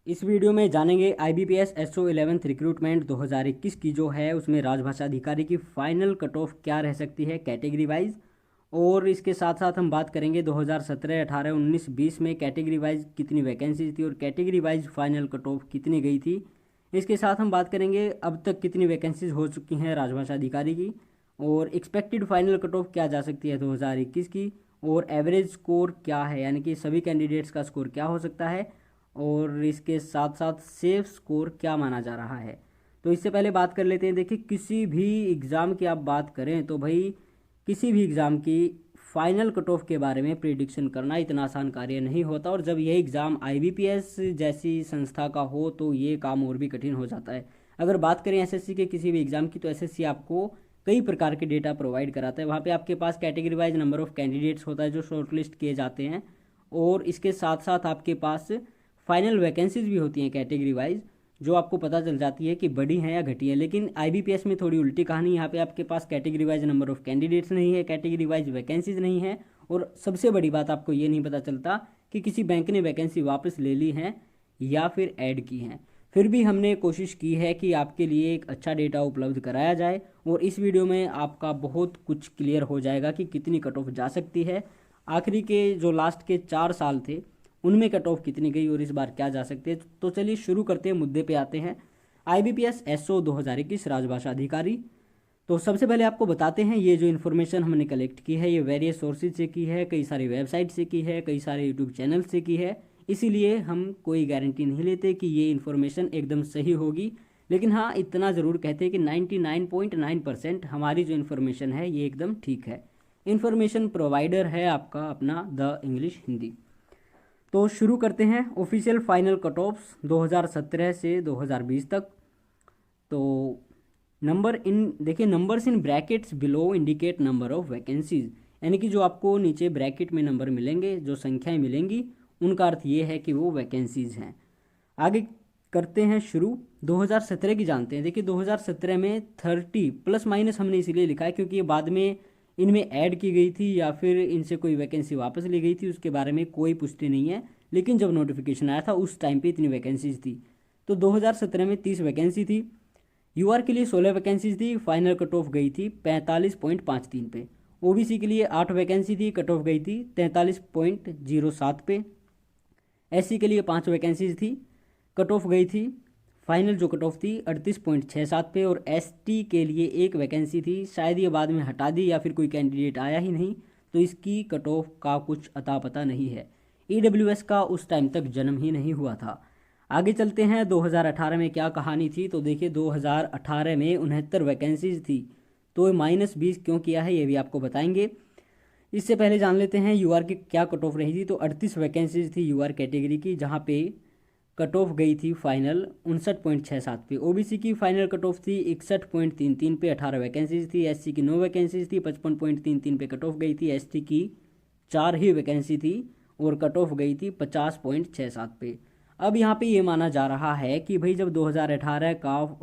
इस वीडियो में जानेंगे IBPS SO 11th रिक्रूटमेंट 2021 की जो है उसमें राजभाषा अधिकारी की फाइनल कट ऑफ क्या रह सकती है कैटेगरी वाइज। और इसके साथ साथ हम बात करेंगे 2017, 18, 19, 20 में कैटेगरी वाइज कितनी वैकेंसी थी और category wise final cut off कितनी गई थी। इसके साथ हम बात करेंगे अब तक कितनी वैकेंसीज हो चुकी हैं राजभाषा अधिकारी की और एक्सपेक्टेड फाइनल कट ऑफ क्या जा सकती है 2021 की, और एवरेज स्कोर क्या है यानी कि सभी कैंडिडेट्स का स्कोर क्या हो सकता है, और इसके साथ साथ सेफ स्कोर क्या माना जा रहा है। तो इससे पहले बात कर लेते हैं। देखिए, किसी भी एग्ज़ाम की आप बात करें तो भाई किसी भी एग्ज़ाम की फाइनल कट ऑफ के बारे में प्रिडिक्शन करना इतना आसान कार्य नहीं होता, और जब यह एग्ज़ाम IBPS जैसी संस्था का हो तो ये काम और भी कठिन हो जाता है। अगर बात करें SSC के किसी भी एग्ज़ाम की तो SSC आपको कई प्रकार के डेटा प्रोवाइड कराता है। वहाँ पे आपके पास category wise number of candidates होता है जो शॉर्टलिस्ट किए जाते हैं, और इसके साथ साथ आपके पास फाइनल वैकेंसीज भी होती हैं कैटेगरी वाइज, जो आपको पता चल जाती है कि बड़ी हैं या घटी है। लेकिन IBPS में थोड़ी उल्टी कहानी, यहाँ पे आपके पास category wise number of candidates नहीं है, कैटेगरी वाइज वैकेंसीज नहीं है, और सबसे बड़ी बात आपको ये नहीं पता चलता कि किसी बैंक ने वैकेंसी वापस ले ली है या फिर ऐड की हैं। फिर भी हमने कोशिश की है कि आपके लिए एक अच्छा डेटा उपलब्ध कराया जाए, और इस वीडियो में आपका बहुत कुछ क्लियर हो जाएगा कि कितनी कट ऑफ जा सकती है। आखिरी के जो लास्ट के 4 साल थे उनमें कट ऑफ कितनी गई और इस बार क्या जा सकते हैं। तो चलिए शुरू करते हैं, मुद्दे पे आते हैं। IBPS SO 2021 राजभाषा अधिकारी। तो सबसे पहले आपको बताते हैं, ये जो इन्फॉर्मेशन हमने कलेक्ट की है ये वेरियस सोर्सेज से की है, कई सारी वेबसाइट से की है, कई सारे यूट्यूब चैनल से की है। इसीलिए हम कोई गारंटी नहीं लेते कि ये इन्फॉर्मेशन एकदम सही होगी, लेकिन हाँ इतना ज़रूर कहते हैं कि 99.9% हमारी जो इन्फॉर्मेशन है ये एकदम ठीक है। इन्फॉर्मेशन प्रोवाइडर है आपका अपना द इंग्लिश हिंदी। तो शुरू करते हैं ऑफिशियल फाइनल कट ऑफ्स 2017 से 2020 तक। तो नंबर इन देखिए, numbers in brackets below indicate number of vacancies, यानी कि जो आपको नीचे ब्रैकेट में नंबर मिलेंगे, जो संख्याएं मिलेंगी, उनका अर्थ ये है कि वो वैकेंसीज हैं। आगे करते हैं शुरू। 2017 की जानते हैं। देखिए 2017 में 30 प्लस माइनस हमने इसीलिए लिखा है क्योंकि ये बाद में इनमें ऐड की गई थी या फिर इनसे कोई वैकेंसी वापस ली गई थी, उसके बारे में कोई पुष्टि नहीं है। लेकिन जब नोटिफिकेशन आया था उस टाइम पे इतनी वैकेंसीज थी। तो 2017 में 30 वैकेंसी थी। UR के लिए 16 वैकेंसीज थी, फाइनल कट ऑफ गई थी 45.53 पे। OBC के लिए 8 वैकेंसी थी, कट ऑफ गई थी 43.07 पे। SC के लिए 5 वैकेंसीज थी, कट ऑफ गई थी, फाइनल जो कट ऑफ थी 38.67 पे। और ST के लिए 1 वैकेंसी थी, शायद ये बाद में हटा दी या फिर कोई कैंडिडेट आया ही नहीं, तो इसकी कट ऑफ का कुछ अता पता नहीं है। EWS का उस टाइम तक जन्म ही नहीं हुआ था। आगे चलते हैं 2018 में क्या कहानी थी। तो देखिए 2018 में 69 वैकेंसीज थी, तो -20 क्यों किया है ये भी आपको बताएंगे। इससे पहले जान लेते हैं UR की क्या कट ऑफ रही थी। तो 38 वैकेंसीज थी UR कैटेगरी की, जहाँ पे कट ऑफ गई थी फाइनल 59.67 पे। OBC की फाइनल कट ऑफ थी 61.33 पे, 18 वैकेंसीज थी। SC की 9 वैकेंसीज थी, 55.33 पे कट ऑफ गई थी। ST की 4 ही वैकेंसी थी और कट ऑफ गई थी 50.67 पे। अब यहाँ पे ये माना जा रहा है कि भाई जब 2018 का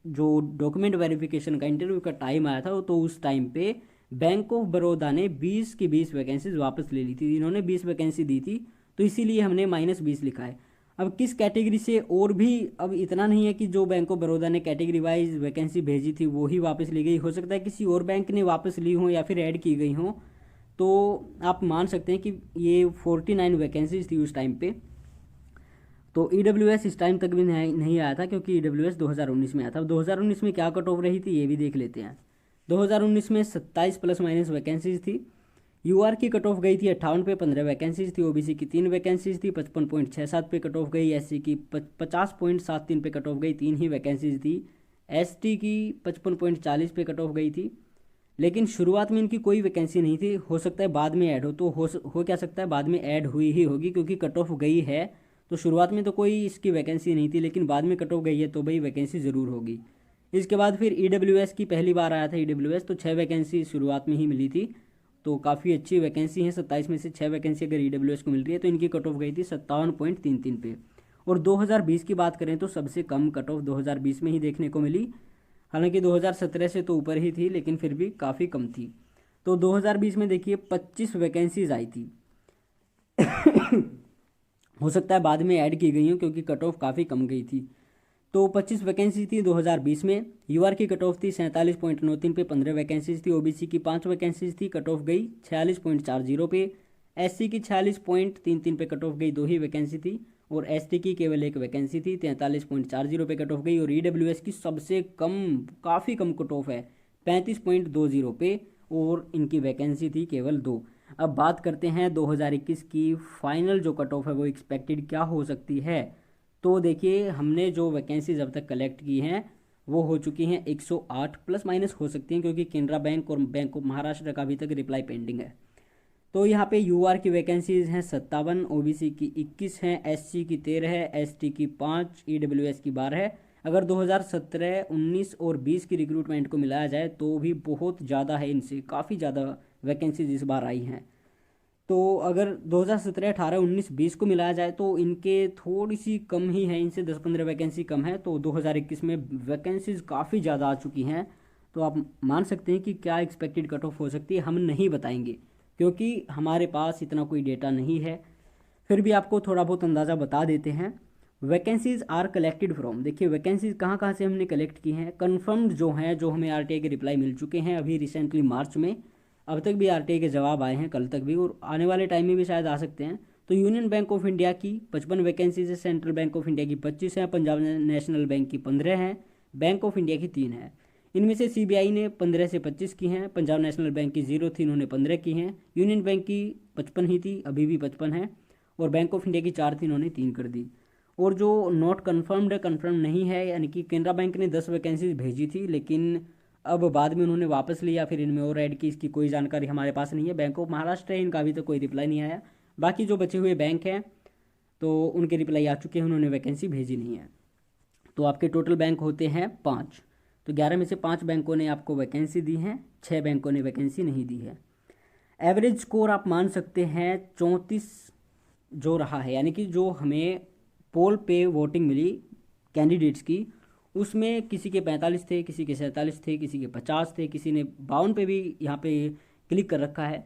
जो डॉक्यूमेंट वेरिफिकेशन का इंटरव्यू का टाइम आया था तो उस टाइम पे बैंक ऑफ बड़ौदा ने 20 की 20 वैकेंसीज वापस ले ली थी। इन्होंने 20 वैकेंसी दी थी, तो इसीलिए हमने -20 लिखा है। अब किस कैटेगरी से, और भी अब इतना नहीं है कि जो बैंक ऑफ बड़ौदा ने कैटेगरी वाइज वैकेंसी भेजी थी वो ही वापस ली गई, हो सकता है किसी और बैंक ने वापस ली हो या फिर ऐड की गई हो। तो आप मान सकते हैं कि ये 49 वैकेंसीज थी उस टाइम पे। तो EWS इस टाइम तक भी नहीं आया था क्योंकि EWS 2019 में आया था। 2019 में क्या कट ऑफ रही थी ये भी देख लेते हैं। 2019 में 27 प्लस माइनस वैकेंसीज थी। UR की कट ऑफ गई थी 58 पे, 15 वैकेंसीज थी। OBC की 3 वैकेंसीज थी, 55.67 पे कट ऑफ गई। SC की 50.73 पे कट ऑफ गई, 3 ही वैकेंसीज थी। ST की 55.40 पे कट ऑफ गई थी। लेकिन शुरुआत में इनकी कोई वैकेंसी नहीं थी, हो सकता है बाद में ऐड हो, तो हो क्या सकता है बाद में ऐड हुई ही होगी क्योंकि कट ऑफ गई है। तो शुरुआत में तो कोई इसकी वैकेंसी नहीं थी, लेकिन बाद में कट ऑफ गई है तो भाई वैकेंसी ज़रूर होगी। इसके बाद फिर EWS की पहली बार आया था EWS, तो 6 वैकेंसी शुरुआत में ही मिली थी, तो काफ़ी अच्छी वैकेंसी है। 27 में से 6 वैकेंसी अगर EWS को मिल रही है तो इनकी कट ऑफ गई थी 57.33 पे। और 2020 की बात करें तो सबसे कम कट ऑफ 2020 में ही देखने को मिली, हालांकि 2017 से तो ऊपर ही थी लेकिन फिर भी काफ़ी कम थी। तो 2020 में देखिए 25 वैकेंसीज आई थी हो सकता है बाद में ऐड की गई हो क्योंकि कट ऑफ काफ़ी कम गई थी। तो 25 वैकेंसी थी 2020 में। यूआर की कट ऑफ थी 47.93 पे, 15 वैकेंसीज थी। ओबीसी की 5 वैकेंसीज थी, कट ऑफ गई 46.40 पे। एससी की 46.33 पे कट ऑफ गई, 2 ही वैकेंसी थी। और एसटी की केवल 1 वैकेंसी थी, 43.40 पे कट ऑफ गई। और ईडब्ल्यूएस की सबसे कम, काफ़ी कम कट ऑफ है, 35.20 पे, और इनकी वैकेंसी थी केवल 2। अब बात करते हैं 2021 की फाइनल जो कट ऑफ है वो एक्सपेक्टेड क्या हो सकती है। तो देखिए, हमने जो वैकेंसीज अब तक कलेक्ट की हैं वो हो चुकी हैं 108, प्लस माइनस हो सकती हैं क्योंकि केनरा बैंक और बैंक ऑफ महाराष्ट्र का अभी तक रिप्लाई पेंडिंग है। तो यहाँ पे यूआर की वैकेंसीज हैं 57, ओबीसी की 21 हैं, एससी की 13 है, एसटी की 5, ईडब्ल्यूएस की 12 है। अगर 2017, 19 और 20 की रिक्रूटमेंट को मिलाया जाए तो भी बहुत ज़्यादा है, इनसे काफ़ी ज़्यादा वैकेंसीज इस बार आई हैं। तो अगर 2017, 18, 19, 20 को मिलाया जाए तो इनके थोड़ी सी कम ही है, इनसे 10-15 वैकेंसी कम है। तो 2021 में वैकेंसीज काफ़ी ज़्यादा आ चुकी हैं। तो आप मान सकते हैं कि क्या एक्सपेक्टेड कट ऑफ हो सकती है, हम नहीं बताएंगे क्योंकि हमारे पास इतना कोई डेटा नहीं है। फिर भी आपको थोड़ा बहुत अंदाज़ा बता देते हैं। वैकेंसीज आर कलेक्टेड फ्रॉम, देखिए वैकेंसीज कहाँ कहाँ से हमने कलेक्ट की हैं। कन्फर्म्ड जो हैं, जो हमें आरटीआई के रिप्लाई मिल चुके हैं अभी रिसेंटली मार्च में, अब तक भी आरटीआई के जवाब आए हैं, कल तक भी, और आने वाले टाइम में भी शायद आ सकते हैं। तो यूनियन बैंक ऑफ इंडिया की 55 वैकेंसीज है, सेंट्रल बैंक ऑफ इंडिया की 25 हैं, पंजाब नेशनल बैंक की 15 हैं, बैंक ऑफ इंडिया की 3 हैं। इनमें से सीबीआई ने 15 से 25 की हैं, पंजाब नेशनल बैंक की 0 थी, इन्होंने 15 की हैं। यूनियन बैंक की 55 ही थी, अभी भी 55 है। और बैंक ऑफ इंडिया की 4 थी, इन्होंने 3 कर दी। और जो नॉट कन्फर्म्ड है, कन्फर्म नहीं है, यानी कि केनरा बैंक ने 10 वैकेंसीज भेजी थी लेकिन अब बाद में उन्होंने वापस लिया, फिर इनमें और ऐड की, इसकी कोई जानकारी हमारे पास नहीं है। बैंक ऑफ महाराष्ट्र है, इनका अभी तक कोई रिप्लाई नहीं आया। बाकी जो बचे हुए बैंक हैं तो उनके रिप्लाई आ चुके हैं, उन्होंने वैकेंसी भेजी नहीं है। तो आपके टोटल बैंक होते हैं 5। तो 11 में से 5 बैंकों ने आपको वैकेंसी दी है, 6 बैंकों ने वैकेंसी नहीं दी है। एवरेज स्कोर आप मान सकते हैं 34 जो रहा है, यानी कि जो हमें पोल पे वोटिंग मिली कैंडिडेट्स की, उसमें किसी के 45 थे, किसी के 47 थे, किसी के 50 थे, किसी ने 52 पे भी यहाँ पे क्लिक कर रखा है,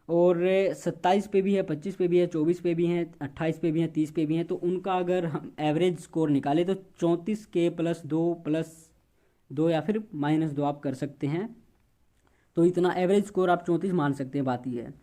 और 27 पे भी है, 25 पे भी है, 24 पे भी हैं, 28 पे भी हैं, 30 पे भी हैं। तो उनका अगर हम एवरेज स्कोर निकालें तो 34 के +2 या फिर -2 आप कर सकते हैं। तो इतना एवरेज स्कोर आप 34 मान सकते हैं, बात ये है।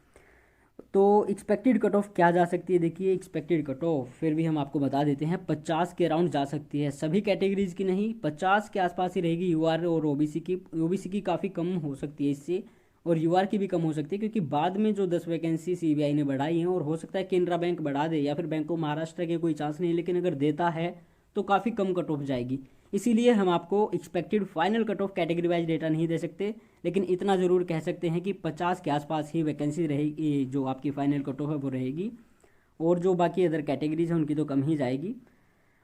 तो एक्सपेक्टेड कट ऑफ क्या जा सकती है, देखिए एक्सपेक्टेड कट ऑफ फिर भी हम आपको बता देते हैं 50 के अराउंड जा सकती है, सभी कैटेगरीज की नहीं, 50 के आसपास ही रहेगी। यूआर और ओबीसी की काफ़ी कम हो सकती है इससे, और यूआर की भी कम हो सकती है क्योंकि बाद में जो 10 वैकेंसी सीबीआई ने बढ़ाई हैं, और हो सकता है केनरा बैंक बढ़ा दे या फिर बैंक ऑफ महाराष्ट्र के, कोई चांस नहीं, लेकिन अगर देता है तो काफ़ी कम कट ऑफ जाएगी। इसीलिए हम आपको expected final cut off category wise data नहीं दे सकते, लेकिन इतना ज़रूर कह सकते हैं कि 50 के आसपास ही वैकेंसी रहेगी, जो आपकी फाइनल कट ऑफ है वो रहेगी, और जो बाकी अदर कैटेगरीज हैं उनकी तो कम ही जाएगी।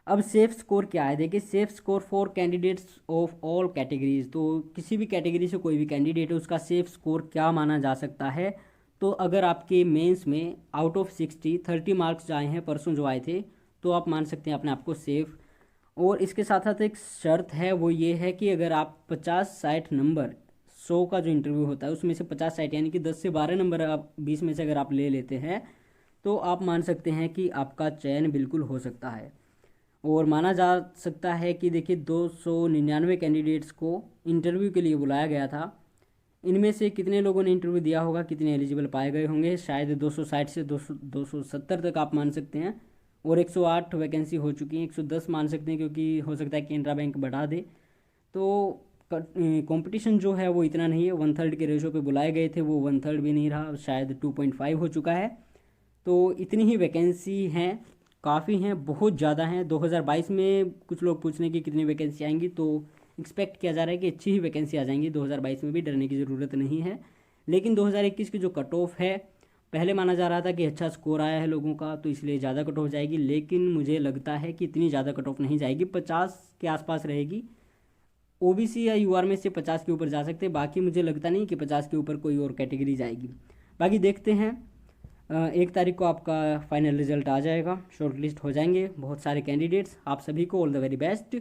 अब सेफ स्कोर क्या है, देखिए safe score for candidates of all categories, तो किसी भी कैटेगरी से कोई भी कैंडिडेट है उसका सेफ स्कोर क्या माना जा सकता है। तो अगर आपके मेंस में आउट ऑफ 60 30 मार्क्स आए हैं, परसों जो आए थे, तो आप मान सकते हैं अपने आप को सेफ। और इसके साथ साथ एक शर्त है, वो ये है कि अगर आप 50-60 नंबर, 100 का जो इंटरव्यू होता है उसमें से 50-60 यानी कि 10 से 12 नंबर आप 20 में से अगर आप ले लेते हैं तो आप मान सकते हैं कि आपका चयन बिल्कुल हो सकता है। और माना जा सकता है कि देखिए 299 कैंडिडेट्स को इंटरव्यू के लिए बुलाया गया था, इनमें से कितने लोगों ने इंटरव्यू दिया होगा, कितने एलिजिबल पाए गए होंगे, शायद 260 से 270 तक आप मान सकते हैं। और 108 वैकेंसी हो चुकी हैं, 110 मान सकते हैं क्योंकि हो सकता है केनरा बैंक बढ़ा दे। तो कंपटीशन जो है वो इतना नहीं है, 1/3 के रेशो पे बुलाए गए थे, वो 1/3 भी नहीं रहा, शायद 2.5 हो चुका है। तो इतनी ही वैकेंसी हैं, काफ़ी हैं, बहुत ज़्यादा हैं। 2022 में कुछ लोग पूछ रहे हैं कि कितनी वैकेंसी आएंगी, तो एक्सपेक्ट किया जा रहा है कि अच्छी ही वैकेंसी आ जाएंगी 2022 में भी, डरने की ज़रूरत नहीं है। लेकिन 2021 की जो कट ऑफ है, पहले माना जा रहा था कि अच्छा स्कोर आया है लोगों का तो इसलिए ज़्यादा कट ऑफ जाएगी, लेकिन मुझे लगता है कि इतनी ज़्यादा कट ऑफ नहीं जाएगी, 50 के आसपास रहेगी। ओबीसी या यूआर में से 50 के ऊपर जा सकते हैं, बाकी मुझे लगता नहीं कि 50 के ऊपर कोई और कैटेगरी जाएगी। बाकी देखते हैं, 1 तारीख को आपका फाइनल रिजल्ट आ जाएगा, शॉर्ट लिस्ट हो जाएंगे बहुत सारे कैंडिडेट्स। आप सभी को ऑल द वेरी बेस्ट,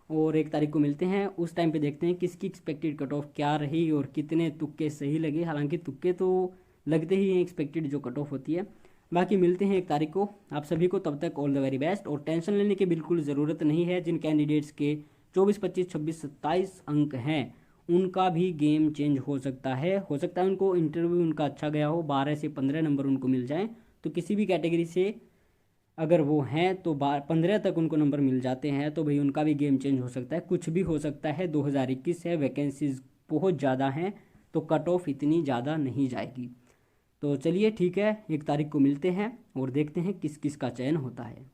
और 1 तारीख को मिलते हैं, उस टाइम पे देखते हैं किसकी एक्सपेक्टेड कट ऑफ क्या रही और कितने तुक्के सही लगे। हालांकि तुक्के तो लगते ही हैं एक्सपेक्टेड जो कट ऑफ होती है, बाकी मिलते हैं 1 तारीख को आप सभी को, तब तक ऑल द वेरी बेस्ट। और टेंशन लेने की बिल्कुल ज़रूरत नहीं है। जिन कैंडिडेट्स के 24, 25, 26, 27 अंक हैं उनका भी गेम चेंज हो सकता है उनको इंटरव्यू उनका अच्छा गया हो, 12 से 15 नंबर उनको मिल जाएं, तो किसी भी कैटेगरी से अगर वो हैं तो 15 तक उनको नंबर मिल जाते हैं तो भाई उनका भी गेम चेंज हो सकता है, कुछ भी हो सकता है। 2021 है, वैकेंसीज बहुत ज़्यादा हैं तो कट ऑफ इतनी ज़्यादा नहीं जाएगी। तो चलिए ठीक है, 1 तारीख को मिलते हैं और देखते हैं किस किस का चयन होता है।